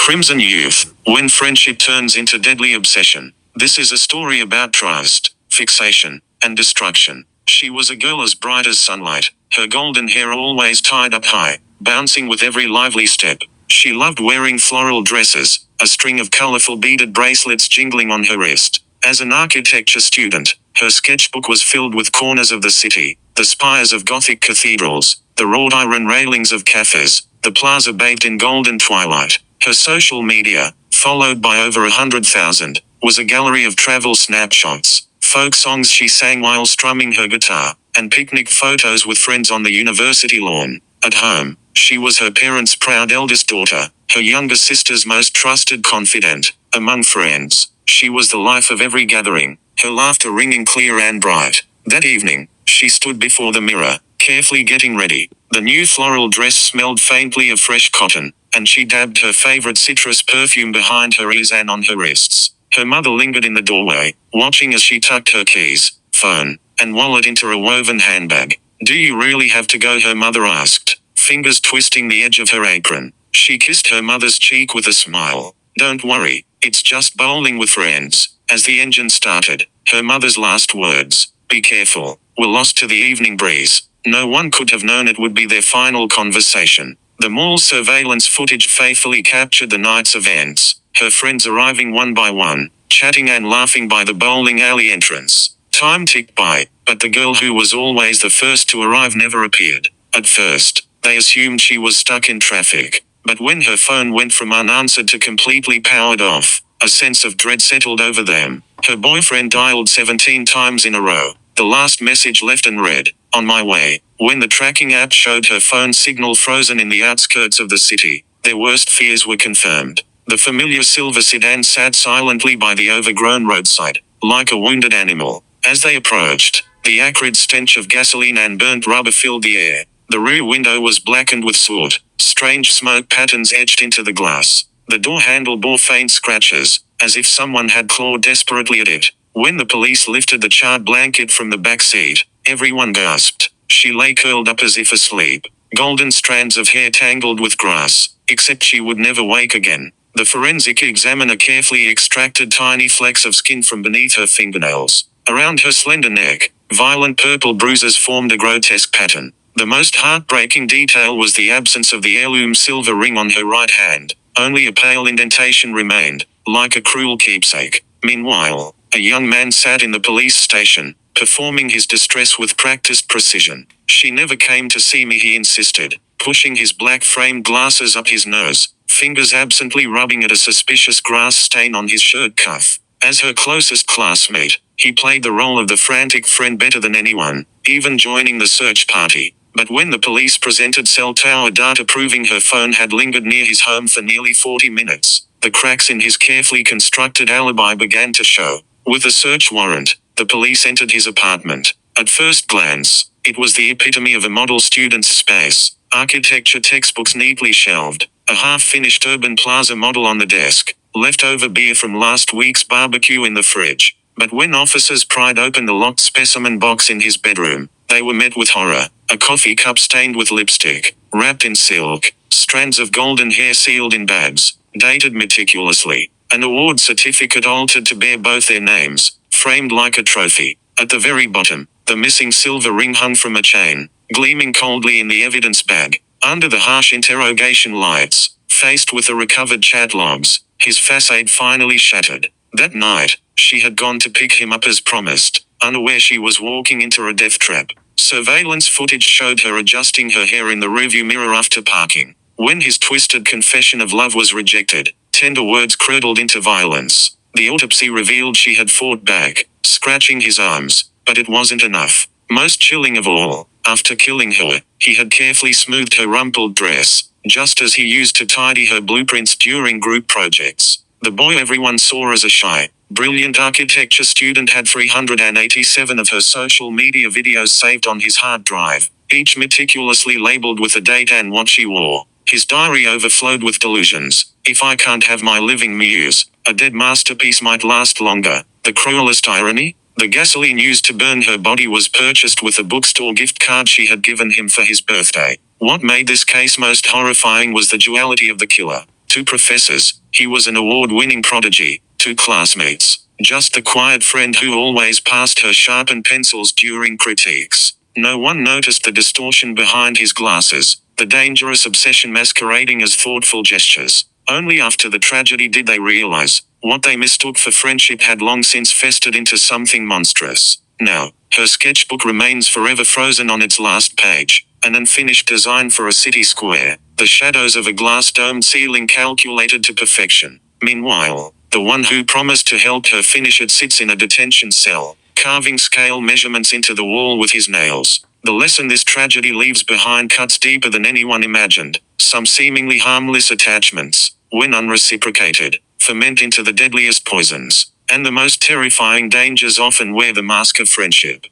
Crimson Youth, when friendship turns into deadly obsession. This is a story about trust, fixation, and destruction. She was a girl as bright as sunlight, her golden hair always tied up high, bouncing with every lively step. She loved wearing floral dresses, a string of colorful beaded bracelets jingling on her wrist. As an architecture student, her sketchbook was filled with corners of the city, the spires of Gothic cathedrals, the wrought iron railings of cafes, the plaza bathed in golden twilight. Her social media, followed by over 100,000, was a gallery of travel snapshots, folk songs she sang while strumming her guitar, and picnic photos with friends on the university lawn. At home, she was her parents' proud eldest daughter, her younger sister's most trusted confidant. Among friends, she was the life of every gathering, her laughter ringing clear and bright. That evening, she stood before the mirror, carefully getting ready. The new floral dress smelled faintly of fresh cotton, and she dabbed her favorite citrus perfume behind her ears and on her wrists. Her mother lingered in the doorway, watching as she tucked her keys, phone, and wallet into a woven handbag. "Do you really have to go?" her mother asked, fingers twisting the edge of her apron. She kissed her mother's cheek with a smile. "Don't worry, it's just bowling with friends." As the engine started, her mother's last words, "Be careful," were lost to the evening breeze. No one could have known it would be their final conversation. The mall surveillance footage faithfully captured the night's events, her friends arriving one by one, chatting and laughing by the bowling alley entrance. Time ticked by, but the girl who was always the first to arrive never appeared. At first, they assumed she was stuck in traffic, but when her phone went from unanswered to completely powered off, a sense of dread settled over them. Her boyfriend dialed 17 times in a row, the last message left unread, "On my way." When the tracking app showed her phone signal frozen in the outskirts of the city, their worst fears were confirmed. The familiar silver sedan sat silently by the overgrown roadside, like a wounded animal. As they approached, the acrid stench of gasoline and burnt rubber filled the air. The rear window was blackened with soot, strange smoke patterns etched into the glass. The door handle bore faint scratches, as if someone had clawed desperately at it. When the police lifted the charred blanket from the back seat, everyone gasped. She lay curled up as if asleep, golden strands of hair tangled with grass, except she would never wake again. The forensic examiner carefully extracted tiny flecks of skin from beneath her fingernails. Around her slender neck, violent purple bruises formed a grotesque pattern. The most heartbreaking detail was the absence of the heirloom silver ring on her right hand. Only a pale indentation remained, like a cruel keepsake. Meanwhile, a young man sat in the police station, performing his distress with practiced precision. "She never came to see me," he insisted, pushing his black-framed glasses up his nose, fingers absently rubbing at a suspicious grass stain on his shirt cuff. As her closest classmate, he played the role of the frantic friend better than anyone, even joining the search party. But when the police presented cell tower data proving her phone had lingered near his home for nearly 40 minutes, the cracks in his carefully constructed alibi began to show. With a search warrant, the police entered his apartment. At first glance, it was the epitome of a model student's space. Architecture textbooks neatly shelved, a half-finished urban plaza model on the desk, leftover beer from last week's barbecue in the fridge. But when officers pried open the locked specimen box in his bedroom, they were met with horror. A coffee cup stained with lipstick, wrapped in silk, strands of golden hair sealed in babs, dated meticulously, an award certificate altered to bear both their names, framed like a trophy. At the very bottom, the missing silver ring hung from a chain, gleaming coldly in the evidence bag. Under the harsh interrogation lights, faced with the recovered chat logs, his facade finally shattered. That night, she had gone to pick him up as promised, unaware she was walking into a death trap. Surveillance footage showed her adjusting her hair in the rearview mirror after parking. When his twisted confession of love was rejected, tender words curdled into violence. The autopsy revealed she had fought back, scratching his arms, but it wasn't enough. Most chilling of all, after killing her, he had carefully smoothed her rumpled dress, just as he used to tidy her blueprints during group projects. The boy everyone saw as a shy, brilliant architecture student had 387 of her social media videos saved on his hard drive, each meticulously labeled with a date and what she wore. His diary overflowed with delusions. "If I can't have my living muse, a dead masterpiece might last longer." The cruelest irony? The gasoline used to burn her body was purchased with a bookstore gift card she had given him for his birthday. What made this case most horrifying was the duality of the killer. To professors, he was an award-winning prodigy. To classmates, just the quiet friend who always passed her sharpened pencils during critiques. No one noticed the distortion behind his glasses, the dangerous obsession masquerading as thoughtful gestures. Only after the tragedy did they realize, what they mistook for friendship had long since festered into something monstrous. Now, her sketchbook remains forever frozen on its last page, an unfinished design for a city square, the shadows of a glass-domed ceiling calculated to perfection. Meanwhile, the one who promised to help her finish it sits in a detention cell, carving scale measurements into the wall with his nails. The lesson this tragedy leaves behind cuts deeper than anyone imagined. Some seemingly harmless attachments, when unreciprocated, ferment into the deadliest poisons, and the most terrifying dangers often wear the mask of friendship.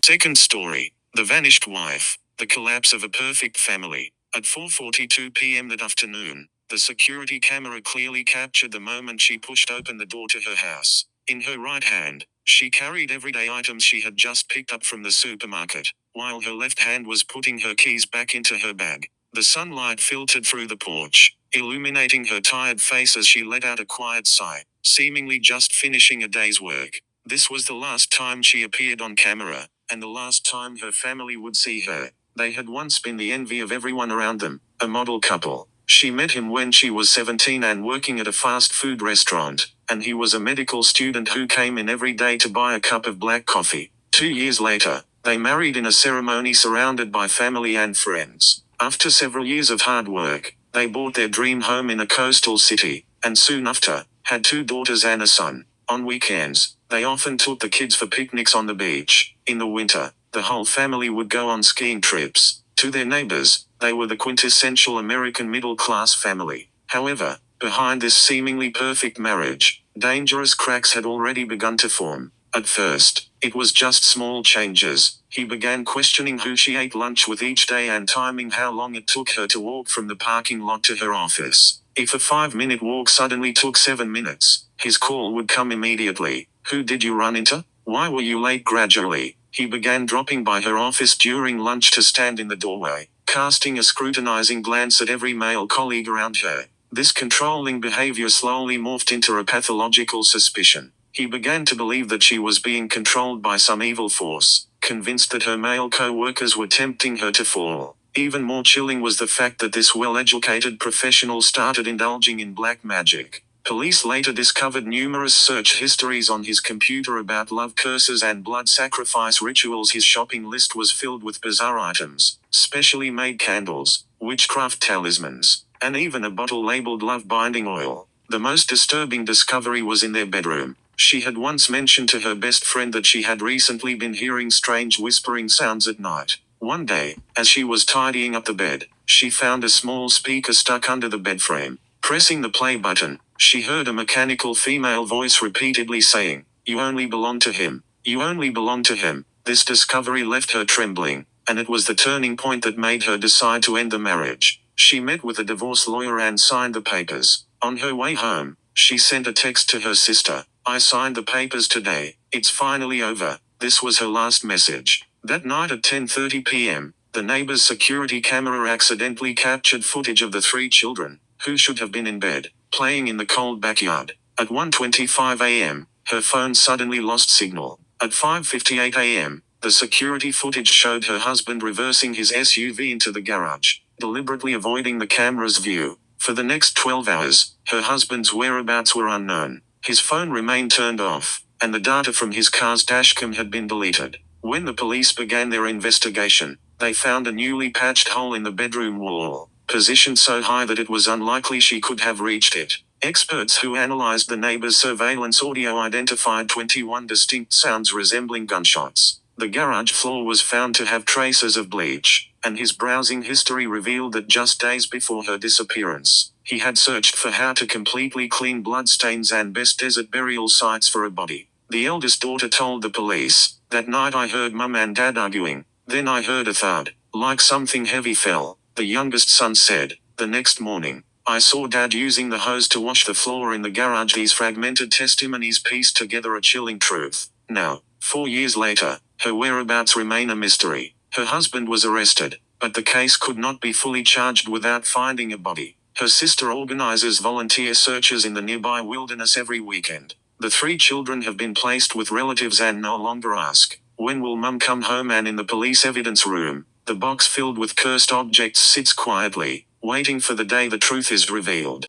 Second story. The Vanished Wife. The collapse of a perfect family. At 4:42 p.m. that afternoon, the security camera clearly captured the moment she pushed open the door to her house. In her right hand, she carried everyday items she had just picked up from the supermarket, while her left hand was putting her keys back into her bag. The sunlight filtered through the porch, illuminating her tired face as she let out a quiet sigh, seemingly just finishing a day's work. This was the last time she appeared on camera, and the last time her family would see her. They had once been the envy of everyone around them, a model couple. She met him when she was 17 and working at a fast food restaurant, and he was a medical student who came in every day to buy a cup of black coffee. 2 years later, they married in a ceremony surrounded by family and friends. After several years of hard work, they bought their dream home in a coastal city, and soon after, had 2 daughters and a son. On weekends, they often took the kids for picnics on the beach. In the winter, the whole family would go on skiing trips. To their neighbors, they were the quintessential American middle-class family. However, behind this seemingly perfect marriage, dangerous cracks had already begun to form. At first, it was just small changes. He began questioning who she ate lunch with each day and timing how long it took her to walk from the parking lot to her office. If a 5-minute walk suddenly took 7 minutes, his call would come immediately. Who did you run into? Why were you late? Gradually, he began dropping by her office during lunch to stand in the doorway, casting a scrutinizing glance at every male colleague around her. This controlling behavior slowly morphed into a pathological suspicion. He began to believe that she was being controlled by some evil force, convinced that her male co-workers were tempting her to fall. Even more chilling was the fact that this well-educated professional started indulging in black magic. Police later discovered numerous search histories on his computer about love curses and blood sacrifice rituals. His shopping list was filled with bizarre items, specially made candles, witchcraft talismans, and even a bottle labeled love binding oil. The most disturbing discovery was in their bedroom. She had once mentioned to her best friend that she had recently been hearing strange whispering sounds at night. One day, as she was tidying up the bed, she found a small speaker stuck under the bed frame. Pressing the play button, she heard a mechanical female voice repeatedly saying, "You only belong to him. You only belong to him." This discovery left her trembling, and it was the turning point that made her decide to end the marriage. She met with a divorce lawyer and signed the papers. On her way home, she sent a text to her sister. "I signed the papers today. It's finally over." This was her last message. That night at 10:30 p.m., the neighbor's security camera accidentally captured footage of the 3 children, who should have been in bed, playing in the cold backyard. At 1:25 a.m., her phone suddenly lost signal. At 5:58 a.m., the security footage showed her husband reversing his SUV into the garage, deliberately avoiding the camera's view. For the next 12 hours, her husband's whereabouts were unknown. His phone remained turned off, and the data from his car's dashcam had been deleted. When the police began their investigation, they found a newly patched hole in the bedroom wall, positioned so high that it was unlikely she could have reached it. Experts who analyzed the neighbor's surveillance audio identified 21 distinct sounds resembling gunshots. The garage floor was found to have traces of bleach, and his browsing history revealed that just days before her disappearance, he had searched for how to completely clean bloodstains and best desert burial sites for a body. The eldest daughter told the police, "That night I heard Mum and Dad arguing. Then I heard a thud, like something heavy fell." The youngest son said, "The next morning, I saw Dad using the hose to wash the floor in the garage." These fragmented testimonies pieced together a chilling truth. Now, 4 years later, her whereabouts remain a mystery. Her husband was arrested, but the case could not be fully charged without finding a body. Her sister organizes volunteer searches in the nearby wilderness every weekend. The 3 children have been placed with relatives and no longer ask, "When will Mum come home?" And in the police evidence room, the box filled with cursed objects sits quietly, waiting for the day the truth is revealed.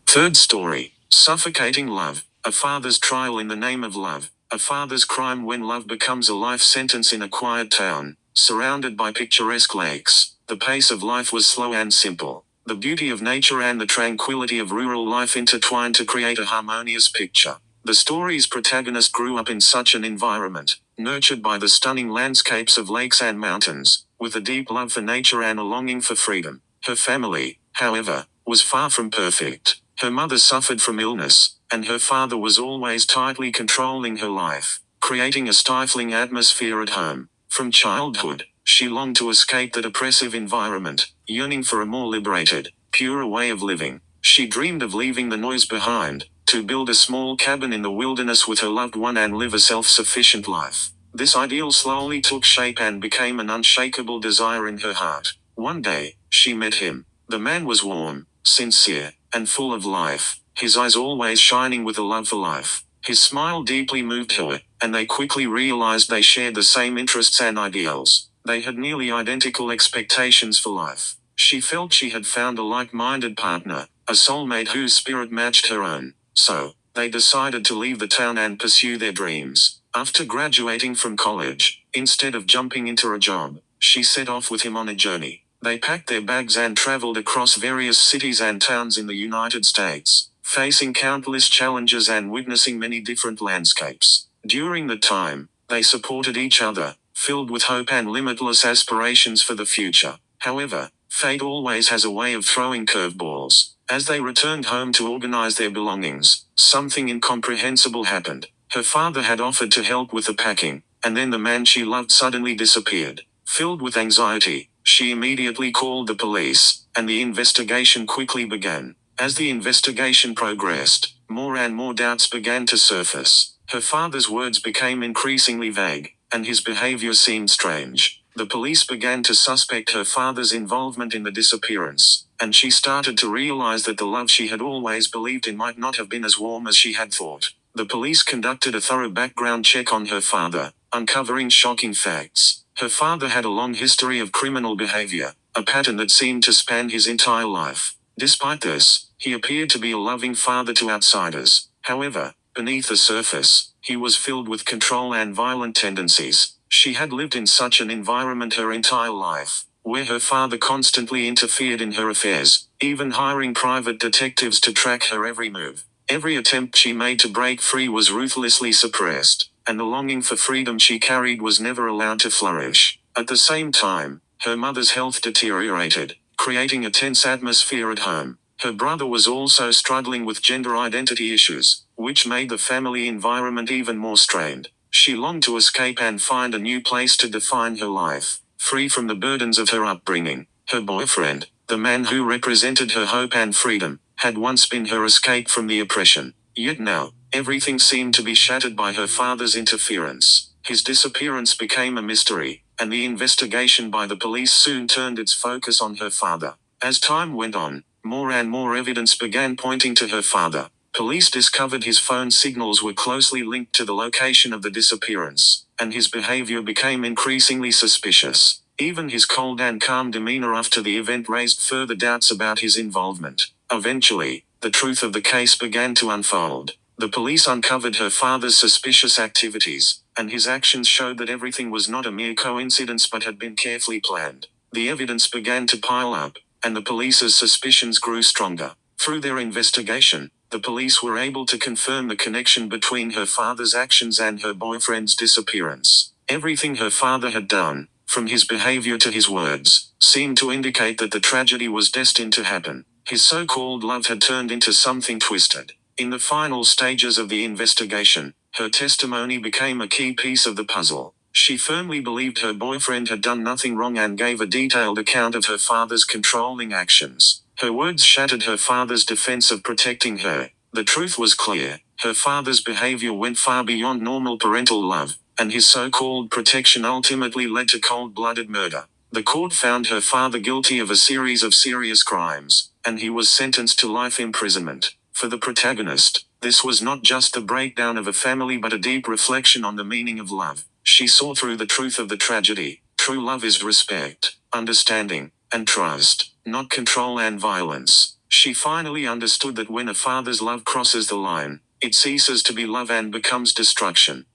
Third story. Suffocating love. A father's trial in the name of love. A father's crime when love becomes a life sentence in a quiet town, surrounded by picturesque lakes. The pace of life was slow and simple. The beauty of nature and the tranquility of rural life intertwined to create a harmonious picture. The story's protagonist grew up in such an environment, nurtured by the stunning landscapes of lakes and mountains, with a deep love for nature and a longing for freedom. Her family, however, was far from perfect. Her mother suffered from illness, and her father was always tightly controlling her life, creating a stifling atmosphere at home. From childhood, she longed to escape that oppressive environment, yearning for a more liberated, purer way of living. She dreamed of leaving the noise behind, to build a small cabin in the wilderness with her loved one and live a self-sufficient life. This ideal slowly took shape and became an unshakable desire in her heart. One day, she met him. The man was warm, sincere, and full of life, his eyes always shining with a love for life. His smile deeply moved her, and they quickly realized they shared the same interests and ideals. They had nearly identical expectations for life. She felt she had found a like-minded partner, a soulmate whose spirit matched her own. So, they decided to leave the town and pursue their dreams. After graduating from college, instead of jumping into a job, she set off with him on a journey. They packed their bags and traveled across various cities and towns in the United States, facing countless challenges and witnessing many different landscapes. During the time, they supported each other, filled with hope and limitless aspirations for the future. However, fate always has a way of throwing curveballs. As they returned home to organize their belongings, something incomprehensible happened. Her father had offered to help with the packing, and then the man she loved suddenly disappeared. Filled with anxiety, she immediately called the police, and the investigation quickly began. As the investigation progressed, more and more doubts began to surface. Her father's words became increasingly vague, and his behavior seemed strange. The police began to suspect her father's involvement in the disappearance, and she started to realize that the love she had always believed in might not have been as warm as she had thought. The police conducted a thorough background check on her father, uncovering shocking facts. Her father had a long history of criminal behavior, a pattern that seemed to span his entire life. Despite this, he appeared to be a loving father to outsiders. However, beneath the surface, he was filled with control and violent tendencies. She had lived in such an environment her entire life, where her father constantly interfered in her affairs, even hiring private detectives to track her every move. Every attempt she made to break free was ruthlessly suppressed, and the longing for freedom she carried was never allowed to flourish. At the same time, her mother's health deteriorated, creating a tense atmosphere at home. Her brother was also struggling with gender identity issues, which made the family environment even more strained. She longed to escape and find a new place to define her life, free from the burdens of her upbringing. Her boyfriend, the man who represented her hope and freedom, had once been her escape from the oppression. Yet now, everything seemed to be shattered by her father's interference. His disappearance became a mystery, and the investigation by the police soon turned its focus on her father. As time went on, more and more evidence began pointing to her father. Police discovered his phone signals were closely linked to the location of the disappearance, and his behavior became increasingly suspicious. Even his cold and calm demeanor after the event raised further doubts about his involvement. Eventually, the truth of the case began to unfold. The police uncovered her father's suspicious activities, and his actions showed that everything was not a mere coincidence but had been carefully planned. The evidence began to pile up, and the police's suspicions grew stronger. Through their investigation, the police were able to confirm the connection between her father's actions and her boyfriend's disappearance. Everything her father had done, from his behavior to his words, seemed to indicate that the tragedy was destined to happen. His so-called love had turned into something twisted. In the final stages of the investigation, her testimony became a key piece of the puzzle. She firmly believed her boyfriend had done nothing wrong and gave a detailed account of her father's controlling actions. Her words shattered her father's defense of protecting her. The truth was clear. Her father's behavior went far beyond normal parental love, and his so-called protection ultimately led to cold-blooded murder. The court found her father guilty of a series of serious crimes, and he was sentenced to life imprisonment. For the protagonist, this was not just the breakdown of a family but a deep reflection on the meaning of love. She saw through the truth of the tragedy. True love is respect, understanding, and trust, not control and violence. She finally understood that when a father's love crosses the line, it ceases to be love and becomes destruction.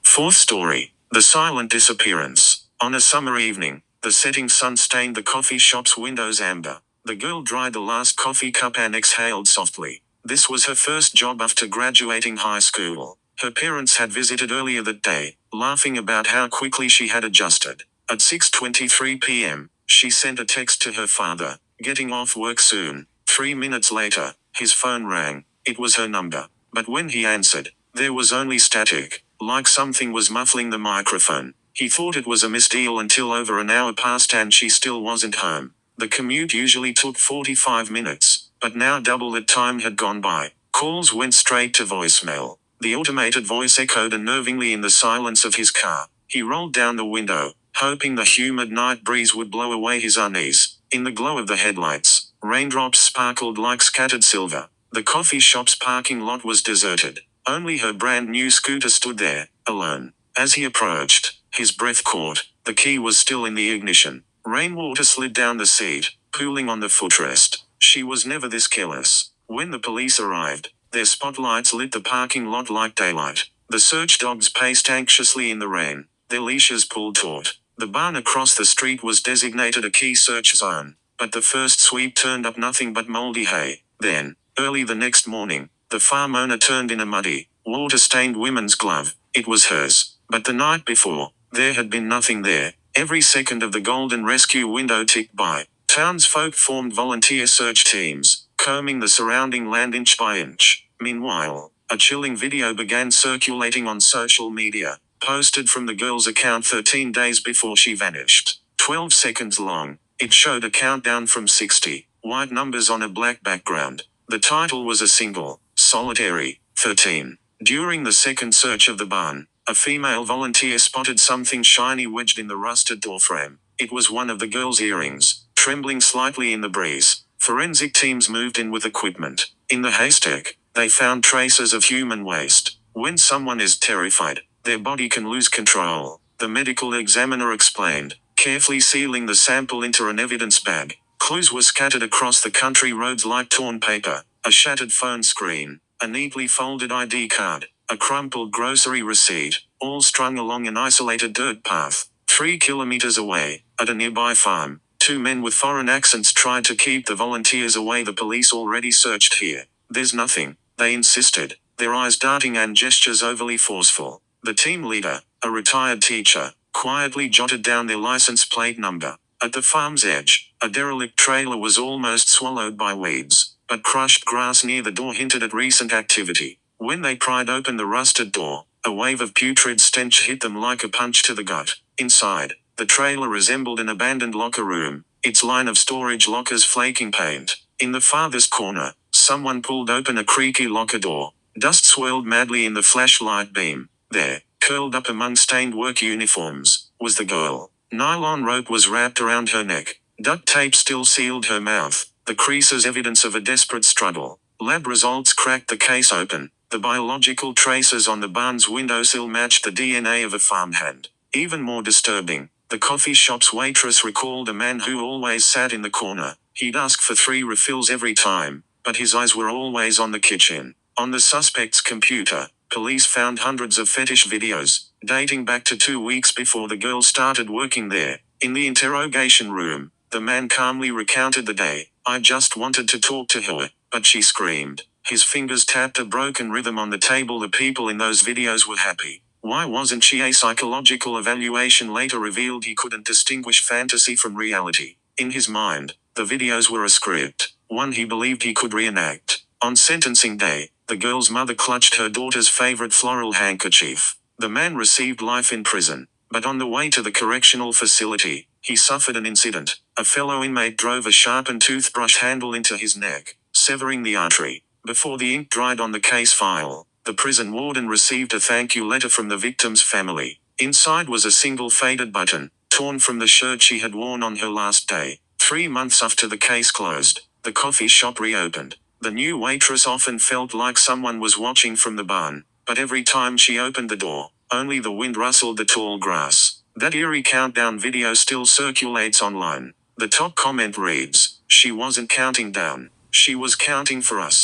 Fourth story. The silent disappearance. On a summer evening, the setting sun stained the coffee shop's windows amber. The girl dried the last coffee cup and exhaled softly. This was her first job after graduating high school. Her parents had visited earlier that day, laughing about how quickly she had adjusted. At 6:23 p.m., she sent a text to her father, "Getting off work soon." 3 minutes later, his phone rang. It was her number. But when he answered, there was only static, like something was muffling the microphone. He thought it was a misdeal until over an hour passed and she still wasn't home. The commute usually took 45 minutes, but now double that time had gone by. Calls went straight to voicemail. The automated voice echoed unnervingly in the silence of his car. He rolled down the window, hoping the humid night breeze would blow away his unease. In the glow of the headlights, raindrops sparkled like scattered silver. The coffee shop's parking lot was deserted. Only her brand new scooter stood there, alone. As he approached, his breath caught. The key was still in the ignition. Rainwater slid down the seat, pooling on the footrest. She was never this careless. When the police arrived, their spotlights lit the parking lot like daylight. The search dogs paced anxiously in the rain, their leashes pulled taut. The barn across the street was designated a key search zone, but the first sweep turned up nothing but moldy hay. Then, early the next morning, the farm owner turned in a muddy, water-stained women's glove. It was hers. But the night before, there had been nothing there. Every second of the golden rescue window ticked by. Townsfolk formed volunteer search teams, combing the surrounding land inch by inch. Meanwhile, a chilling video began circulating on social media, posted from the girl's account 13 days before she vanished. 12 seconds long, it showed a countdown from 60, white numbers on a black background. The title was a single, solitary, 13. During the second search of the barn, a female volunteer spotted something shiny wedged in the rusted doorframe. It was one of the girl's earrings, trembling slightly in the breeze. Forensic teams moved in with equipment. In the haystack, they found traces of human waste. When someone is terrified, their body can lose control, the medical examiner explained, carefully sealing the sample into an evidence bag. Clues were scattered across the country roads like torn paper, a shattered phone screen, a neatly folded ID card, a crumpled grocery receipt, all strung along an isolated dirt path. 3 kilometers away, at a nearby farm, 2 men with foreign accents tried to keep the volunteers away. The police already searched here. There's nothing, they insisted, their eyes darting and gestures overly forceful. The team leader, a retired teacher, quietly jotted down their license plate number. At the farm's edge, a derelict trailer was almost swallowed by weeds, but crushed grass near the door hinted at recent activity. When they pried open the rusted door, a wave of putrid stench hit them like a punch to the gut. Inside, the trailer resembled an abandoned locker room, its line of storage lockers flaking paint. In the farthest corner, someone pulled open a creaky locker door. Dust swirled madly in the flashlight beam. There, curled up among stained work uniforms, was the girl. Nylon rope was wrapped around her neck. Duct tape still sealed her mouth, the creases evidence of a desperate struggle. Lab results cracked the case open. The biological traces on the barn's windowsill matched the DNA of a farmhand. Even more disturbing, the coffee shop's waitress recalled a man who always sat in the corner. He'd ask for 3 refills every time, but his eyes were always on the kitchen. On the suspect's computer, police found hundreds of fetish videos, dating back to 2 weeks before the girl started working there. In the interrogation room, the man calmly recounted the day. "I just wanted to talk to her, but she screamed." His fingers tapped a broken rhythm on the table. The people in those videos were happy. Why wasn't she? A psychological evaluation later revealed he couldn't distinguish fantasy from reality. In his mind, the videos were a script, one he believed he could reenact. On sentencing day, the girl's mother clutched her daughter's favorite floral handkerchief. The man received life in prison, but on the way to the correctional facility, he suffered an incident. A fellow inmate drove a sharpened toothbrush handle into his neck. severing the artery. Before the ink dried on the case file, the prison warden received a thank you letter from the victim's family. Inside was a single faded button, torn from the shirt she had worn on her last day. 3 months after the case closed, the coffee shop reopened. The new waitress often felt like someone was watching from the barn, but every time she opened the door, only the wind rustled the tall grass. That eerie countdown video still circulates online. The top comment reads, "She wasn't counting down. She was counting for us."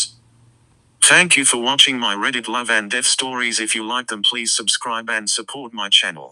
Thank you for watching my Reddit love and death stories. If you like them, please subscribe and support my channel.